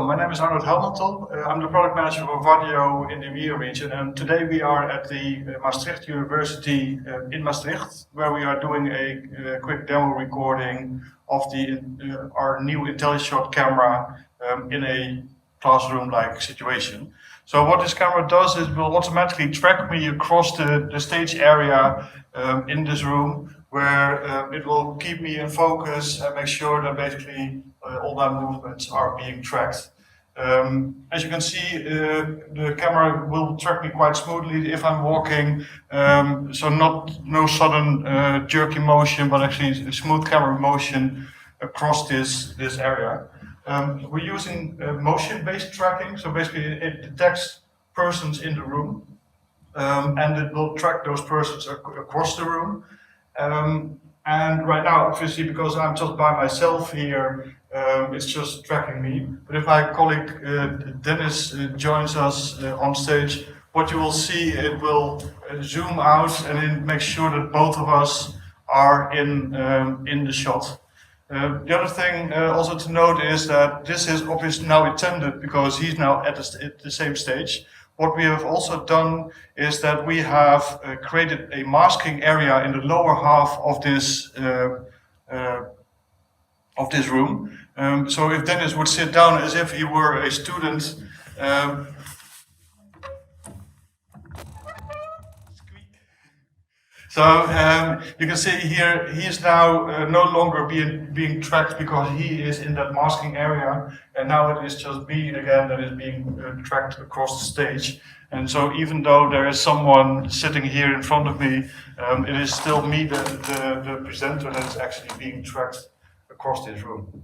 my name is Arnoud Helmantel. I'm the product manager for Vaddio in the EMEA region, and today we are at the Maastricht University in Maastricht, where we are doing a quick demo recording of our new IntelliSHOT camera in a classroom-like situation. So what this camera does is it will automatically track me across the stage area in this room, where it will keep me in focus and make sure that basically all my movements are being tracked. As you can see, the camera will track me quite smoothly if I'm walking, so no sudden jerky motion, but actually a smooth camera motion across this area. We're using motion-based tracking, so basically it detects persons in the room, and it will track those persons across the room. And right now, obviously, because I'm just by myself here, it's just tracking me. But if my colleague Dennis joins us on stage, what you will see, it will zoom out and it makes sure that both of us are in the shot. The other thing also to note is that this is obviously now intended because he's now at the same stage. What we have also done is that we have created a masking area in the lower half of this room. So if Dennis would sit down as if he were a student, you can see here he is now no longer being tracked because he is in that masking area, and now it is just me again that is being tracked across the stage. And so even though there is someone sitting here in front of me, it is still me, the presenter, that is actually being tracked across this room.